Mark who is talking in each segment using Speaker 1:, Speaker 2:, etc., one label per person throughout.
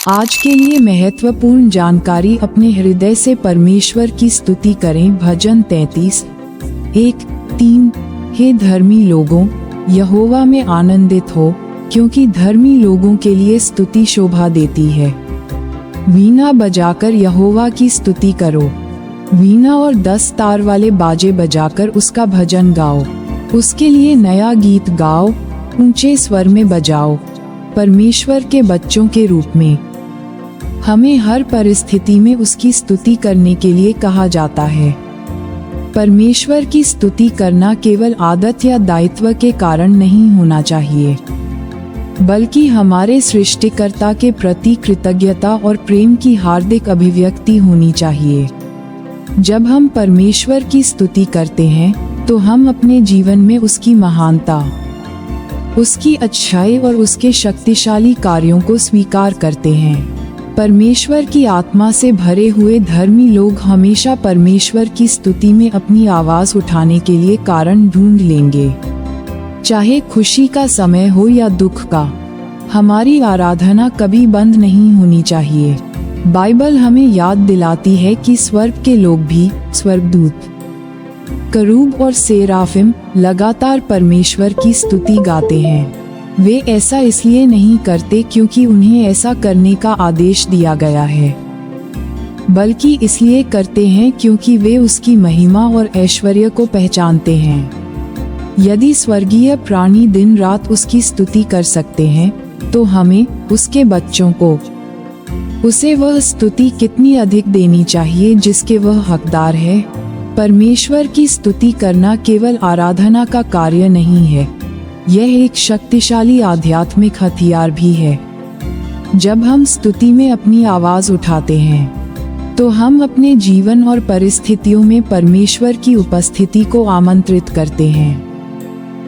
Speaker 1: आज के लिए महत्वपूर्ण जानकारी। अपने हृदय से परमेश्वर की स्तुति करें। भजन 33:1-3। हे धर्मी लोगों, यहोवा में आनंदित हो, क्योंकि धर्मी लोगों के लिए स्तुति शोभा देती है। वीणा बजाकर यहोवा की स्तुति करो। वीणा और 10 तार वाले बाजे बजाकर उसका भजन गाओ। उसके लिए नया गीत गाओ, ऊंचे स्वर में बजाओ। परमेश्वर के बच्चों के रूप में हमें हर परिस्थिति में उसकी स्तुति करने के लिए कहा जाता है। परमेश्वर की स्तुति करना केवल आदत या दायित्व के कारण नहीं होना चाहिए, बल्कि हमारे सृष्टिकर्ता के प्रति कृतज्ञता और प्रेम की हार्दिक अभिव्यक्ति होनी चाहिए। जब हम परमेश्वर की स्तुति करते हैं तो हम अपने जीवन में उसकी महानता, उसकी अच्छाई और उसके शक्तिशाली कार्यों को स्वीकार करते हैं। परमेश्वर की आत्मा से भरे हुए धर्मी लोग हमेशा परमेश्वर की स्तुति में अपनी आवाज उठाने के लिए कारण ढूंढ लेंगे। चाहे खुशी का समय हो या दुख का, हमारी आराधना कभी बंद नहीं होनी चाहिए। बाइबल हमें याद दिलाती है कि स्वर्ग के लोग भी, स्वर्गदूत, करूब और सेराफिम लगातार परमेश्वर की स्तुति गाते हैं। वे ऐसा इसलिए नहीं करते क्योंकि उन्हें ऐसा करने का आदेश दिया गया है, बल्कि इसलिए करते हैं क्योंकि वे उसकी महिमा और ऐश्वर्य को पहचानते हैं। यदि स्वर्गीय प्राणी दिन रात उसकी स्तुति कर सकते हैं, तो हमें, उसके बच्चों को, उसे वह स्तुति कितनी अधिक देनी चाहिए जिसके वह हकदार है। परमेश्वर की स्तुति करना केवल आराधना का कार्य नहीं है, यह एक शक्तिशाली आध्यात्मिक हथियार भी है। जब हम स्तुति में अपनी आवाज उठाते हैं, तो हम अपने जीवन और परिस्थितियों में परमेश्वर की उपस्थिति को आमंत्रित करते हैं।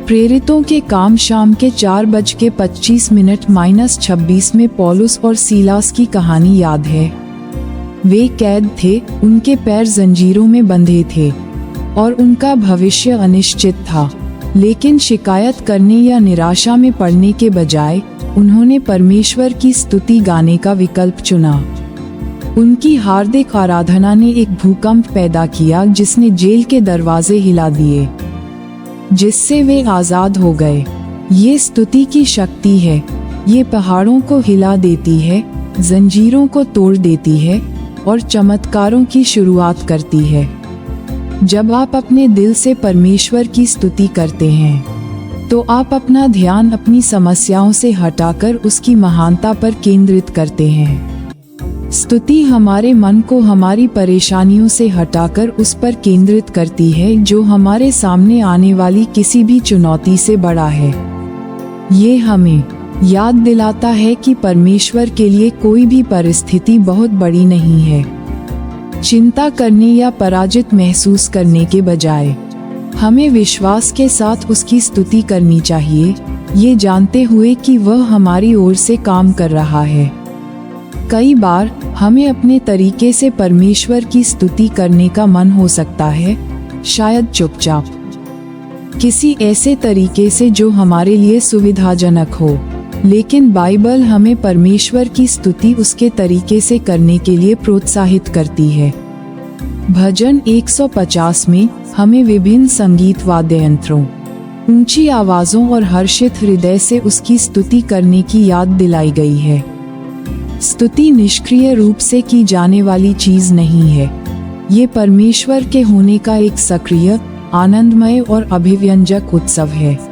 Speaker 1: प्रेरितों के काम शाम के 4:25 में पौलुस और सीलास की कहानी याद है। वे कैद थे, उनके पैर जंजीरों में बंधे थे और उनका भविष्य अनिश्चित था, लेकिन शिकायत करने या निराशा में पड़ने के बजाय उन्होंने परमेश्वर की स्तुति गाने का विकल्प चुना। उनकी हार्दिक आराधना ने एक भूकंप पैदा किया जिसने जेल के दरवाजे हिला दिए, जिससे वे आजाद हो गए। ये स्तुति की शक्ति है। ये पहाड़ों को हिला देती है, जंजीरों को तोड़ देती है और चमत्कारों की शुरुआत करती है। जब आप अपने दिल से परमेश्वर की स्तुति करते हैं, तो आप अपना ध्यान अपनी समस्याओं से हटाकर उसकी महानता पर केंद्रित करते हैं। स्तुति हमारे मन को हमारी परेशानियों से हटाकर उस पर केंद्रित करती है जो हमारे सामने आने वाली किसी भी चुनौती से बड़ा है। ये हमें याद दिलाता है कि परमेश्वर के लिए कोई भी परिस्थिति बहुत बड़ी नहीं है। चिंता करने या पराजित महसूस करने के बजाय हमें विश्वास के साथ उसकी स्तुति करनी चाहिए, ये जानते हुए कि वह हमारी ओर से काम कर रहा है। कई बार हमें अपने तरीके से परमेश्वर की स्तुति करने का मन हो सकता है, शायद चुपचाप, किसी ऐसे तरीके से जो हमारे लिए सुविधाजनक हो। लेकिन बाइबल हमें परमेश्वर की स्तुति उसके तरीके से करने के लिए प्रोत्साहित करती है। भजन 150 में हमें विभिन्न संगीत वाद्य यंत्रों, ऊंची आवाजों और हर्षित हृदय से उसकी स्तुति करने की याद दिलाई गई है। स्तुति निष्क्रिय रूप से की जाने वाली चीज नहीं है, ये परमेश्वर के होने का एक सक्रिय, आनंदमय और अभिव्यंजक उत्सव है।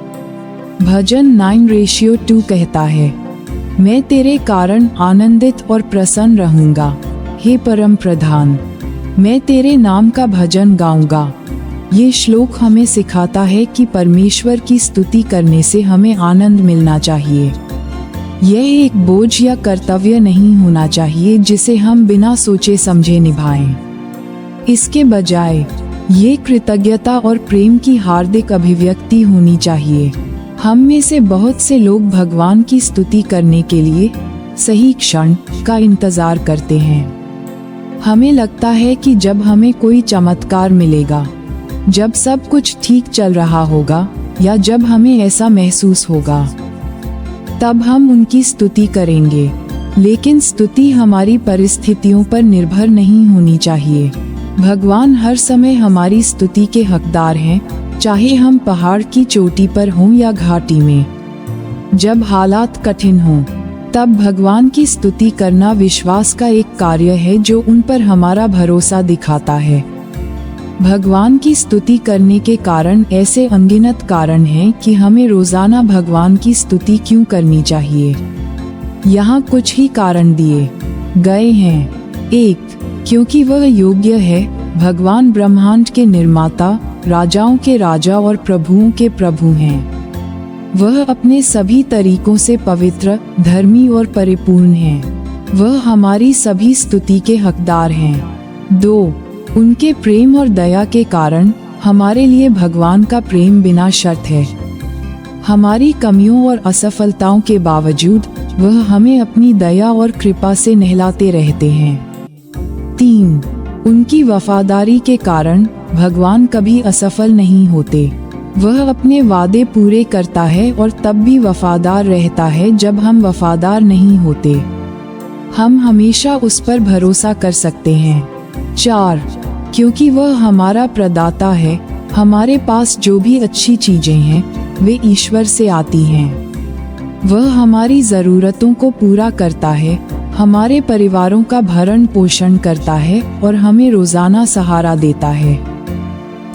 Speaker 1: भजन 9:2 कहता है, मैं तेरे कारण आनंदित और प्रसन्न रहूंगा, हे परम प्रधान, मैं तेरे नाम का भजन गाऊंगा। ये श्लोक हमें सिखाता है कि परमेश्वर की स्तुति करने से हमें आनंद मिलना चाहिए। यह एक बोझ या कर्तव्य नहीं होना चाहिए जिसे हम बिना सोचे समझे निभाएं। इसके बजाय ये कृतज्ञता और प्रेम की हार्दिक अभिव्यक्ति होनी चाहिए। हम में से बहुत से लोग भगवान की स्तुति करने के लिए सही क्षण का इंतजार करते हैं। हमें लगता है कि जब हमें कोई चमत्कार मिलेगा, जब सब कुछ ठीक चल रहा होगा या जब हमें ऐसा महसूस होगा, तब हम उनकी स्तुति करेंगे। लेकिन स्तुति हमारी परिस्थितियों पर निर्भर नहीं होनी चाहिए। भगवान हर समय हमारी स्तुति के हकदार हैं, चाहे हम पहाड़ की चोटी पर हों या घाटी में। जब हालात कठिन हों, तब भगवान की स्तुति करना विश्वास का एक कार्य है जो उन पर हमारा भरोसा दिखाता है। भगवान की स्तुति करने के कारण ऐसे अनगिनत कारण हैं कि हमें रोजाना भगवान की स्तुति क्यों करनी चाहिए। यहाँ कुछ ही कारण दिए गए हैं। 1. क्योंकि वह योग्य है। भगवान ब्रह्मांड के निर्माता, राजाओं के राजा और प्रभुओं के प्रभु हैं। वह अपने सभी तरीकों से पवित्र, धर्मी और परिपूर्ण हैं। वह हमारी सभी स्तुति के हकदार हैं। 2. उनके प्रेम और दया के कारण हमारे लिए भगवान का प्रेम बिना शर्त है। हमारी कमियों और असफलताओं के बावजूद वह हमें अपनी दया और कृपा से नहलाते रहते हैं। 3. उनकी वफादारी के कारण भगवान कभी असफल नहीं होते। वह अपने वादे पूरे करता है और तब भी वफादार रहता है जब हम वफादार नहीं होते। हम हमेशा उस पर भरोसा कर सकते हैं। 4. क्योंकि वह हमारा प्रदाता है। हमारे पास जो भी अच्छी चीजें हैं वे ईश्वर से आती हैं। वह हमारी ज़रूरतों को पूरा करता है, हमारे परिवारों का भरण पोषण करता है और हमें रोजाना सहारा देता है।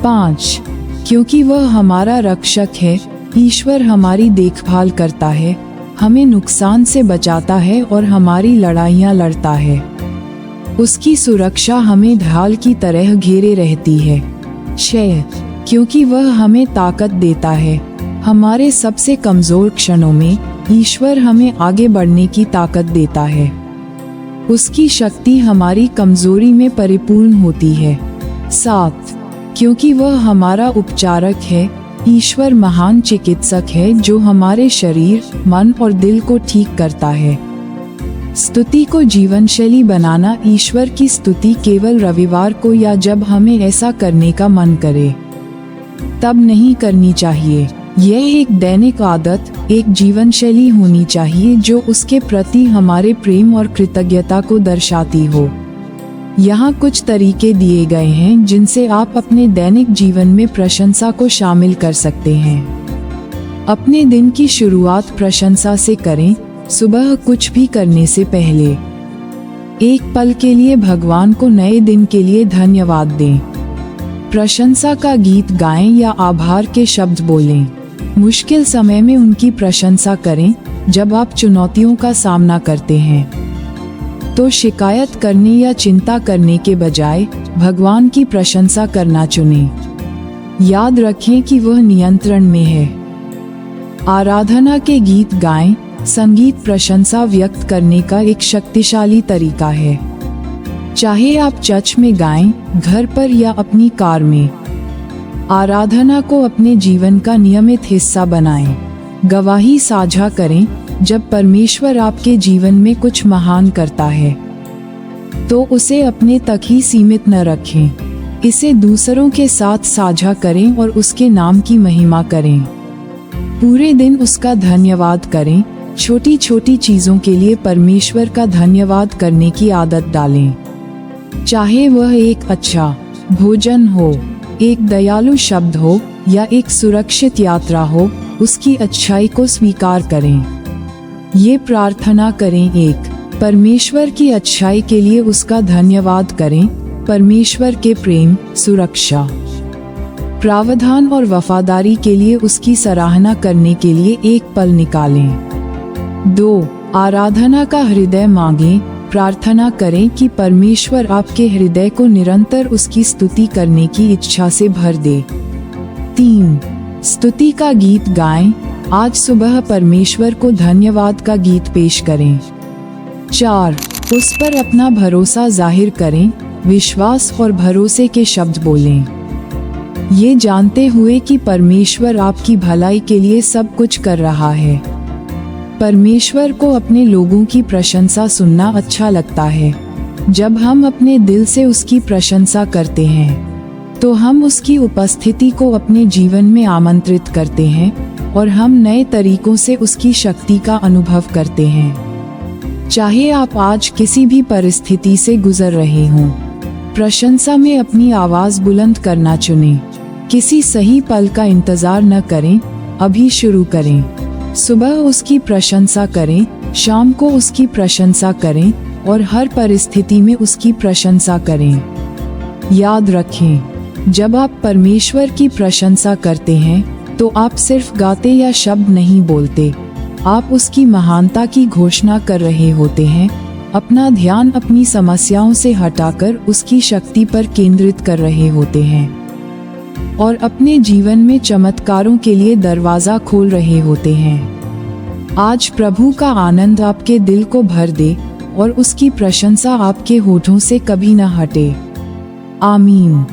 Speaker 1: 5. क्योंकि वह हमारा रक्षक है। ईश्वर हमारी देखभाल करता है, हमें नुकसान से बचाता है और हमारी लड़ाइयाँ लड़ता है। उसकी सुरक्षा हमें ढाल की तरह घेरे रहती है। 6. क्योंकि वह हमें ताकत देता है। हमारे सबसे कमजोर क्षणों में ईश्वर हमें आगे बढ़ने की ताकत देता है। उसकी शक्ति हमारी कमजोरी में परिपूर्ण होती है। 7. क्योंकि वह हमारा उपचारक है। ईश्वर महान चिकित्सक है जो हमारे शरीर, मन और दिल को ठीक करता है। स्तुति को जीवन शैली बनाना। ईश्वर की स्तुति केवल रविवार को या जब हमें ऐसा करने का मन करे तब नहीं करनी चाहिए। यह एक दैनिक आदत, एक जीवन शैली होनी चाहिए जो उसके प्रति हमारे प्रेम और कृतज्ञता को दर्शाती हो। यहाँ कुछ तरीके दिए गए हैं जिनसे आप अपने दैनिक जीवन में प्रशंसा को शामिल कर सकते हैं। अपने दिन की शुरुआत प्रशंसा से करें। सुबह कुछ भी करने से पहले एक पल के लिए भगवान को नए दिन के लिए धन्यवाद दें। प्रशंसा का गीत गाएं या आभार के शब्द बोलें। मुश्किल समय में उनकी प्रशंसा करें। जब आप चुनौतियों का सामना करते हैं तो शिकायत करने या चिंता करने के बजाय भगवान की प्रशंसा करना चुनें। याद रखें कि वह नियंत्रण में है। आराधना के गीत गाएं। संगीत प्रशंसा व्यक्त करने का एक शक्तिशाली तरीका है। चाहे आप चर्च में गाएं, घर पर या अपनी कार में। आराधना को अपने जीवन का नियमित हिस्सा बनाएं। गवाही साझा करें। जब परमेश्वर आपके जीवन में कुछ महान करता है तो उसे अपने तक ही सीमित न रखें। इसे दूसरों के साथ साझा करें और उसके नाम की महिमा करें। पूरे दिन उसका धन्यवाद करें। छोटी छोटी चीजों के लिए परमेश्वर का धन्यवाद करने की आदत डालें। चाहे वह एक अच्छा भोजन हो, एक दयालु शब्द हो या एक सुरक्षित यात्रा हो, उसकी अच्छाई को स्वीकार करें। ये प्रार्थना करें। 1. परमेश्वर की अच्छाई के लिए उसका धन्यवाद करें। परमेश्वर के प्रेम, सुरक्षा, प्रावधान और वफादारी के लिए उसकी सराहना करने के लिए एक पल निकालें। 2. आराधना का हृदय मांगें। प्रार्थना करें कि परमेश्वर आपके हृदय को निरंतर उसकी स्तुति करने की इच्छा से भर दे। 3. स्तुति का गीत गाएं। आज सुबह परमेश्वर को धन्यवाद का गीत पेश करें। 4. उस पर अपना भरोसा जाहिर करें। विश्वास और भरोसे के शब्द बोलें, ये जानते हुए कि परमेश्वर आपकी भलाई के लिए सब कुछ कर रहा है। परमेश्वर को अपने लोगों की प्रशंसा सुनना अच्छा लगता है। जब हम अपने दिल से उसकी प्रशंसा करते हैं तो हम उसकी उपस्थिति को अपने जीवन में आमंत्रित करते हैं और हम नए तरीकों से उसकी शक्ति का अनुभव करते हैं। चाहे आप आज किसी भी परिस्थिति से गुजर रहे हों, प्रशंसा में अपनी आवाज बुलंद करना चुनें। किसी सही पल का इंतजार न करें, अभी शुरू करें। सुबह उसकी प्रशंसा करें, शाम को उसकी प्रशंसा करें और हर परिस्थिति में उसकी प्रशंसा करें। याद रखें, जब आप परमेश्वर की प्रशंसा करते हैं तो आप सिर्फ गाते या शब्द नहीं बोलते, आप उसकी महानता की घोषणा कर रहे होते हैं। अपना ध्यान अपनी समस्याओं से हटाकर उसकी शक्ति पर केंद्रित कर रहे होते हैं और अपने जीवन में चमत्कारों के लिए दरवाजा खोल रहे होते हैं। आज प्रभु का आनंद आपके दिल को भर दे और उसकी प्रशंसा आपके होठों से कभी न हटे। आमीन।